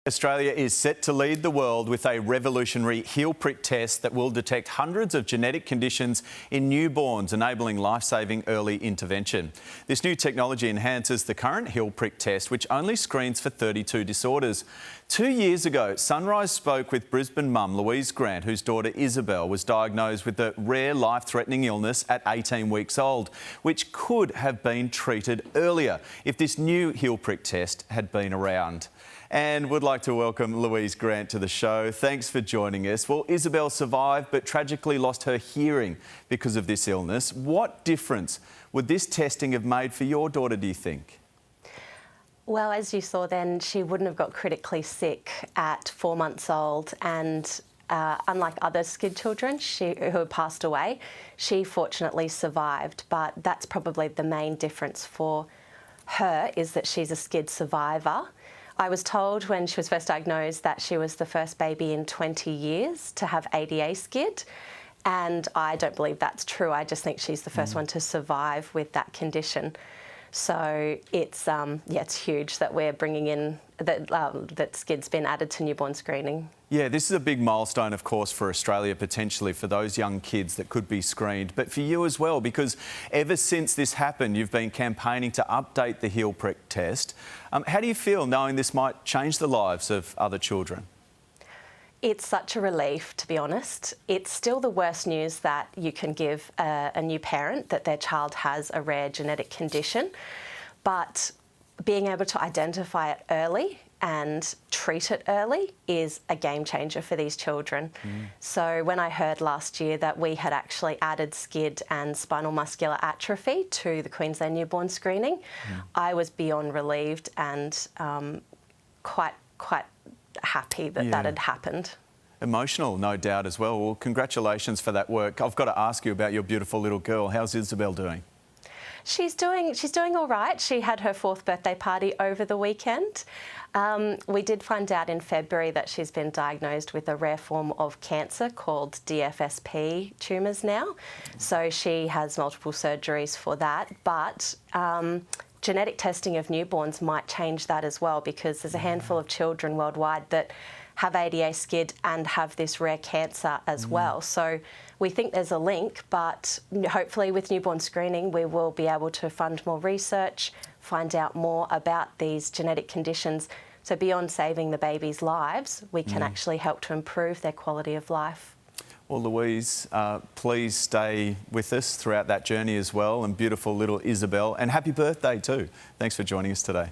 Australia is set to lead the world with a revolutionary heel prick test that will detect hundreds of genetic conditions in newborns, enabling life-saving early intervention. This new technology enhances the current heel prick test, which only screens for 32 disorders. 2 years ago, Sunrise spoke with Brisbane mum Louise Grant, whose daughter Isabel was diagnosed with a rare life-threatening illness at 18 weeks old, which could have been treated earlier if this new heel prick test had been around. And would like to welcome Louise Grant to the show. Thanks for joining us. Well, Isabel survived but tragically lost her hearing because of this illness. What difference would this testing have made for your daughter, do you think? Well, as you saw then, she wouldn't have got critically sick at 4 months old, and unlike other SCID children who had passed away, she fortunately survived. But that's probably the main difference for her, is that she's a SCID survivor. I was told when she was first diagnosed that she was the first baby in 20 years to have ADA SCID, and I don't believe that's true. I just think she's the first one to survive with that condition. So it's it's huge that we're bringing in that SCID's been added to newborn screening. Yeah, this is a big milestone, of course, for Australia, potentially for those young kids that could be screened, but for you as well, because ever since this happened, you've been campaigning to update the heel prick test. How do you feel knowing this might change the lives of other children? It's such a relief, to be honest. It's still the worst news that you can give a new parent, that their child has a rare genetic condition, but being able to identify it early and treat it early is a game changer for these children. So when I heard last year that we had actually added SCID and spinal muscular atrophy to the Queensland newborn screening, I was beyond relieved and quite happy that that had happened. Emotional, no doubt, as well. Well, congratulations for that work. I've got to ask you about your beautiful little girl. How's Isabel doing? She's doing all right. She had her 4th birthday party over the weekend. We did find out in February that she's been diagnosed with a rare form of cancer called DFSP tumours now. So she has multiple surgeries for that. But genetic testing of newborns might change that as well, because there's a handful of children worldwide that have ADA SCID and have this rare cancer as well. So we think there's a link, but hopefully with newborn screening we will be able to fund more research, find out more about these genetic conditions. So beyond saving the babies' lives, we can actually help to improve their quality of life. Well, Louise, please stay with us throughout that journey as well, and beautiful little Isabel, and happy birthday too. Thanks for joining us today.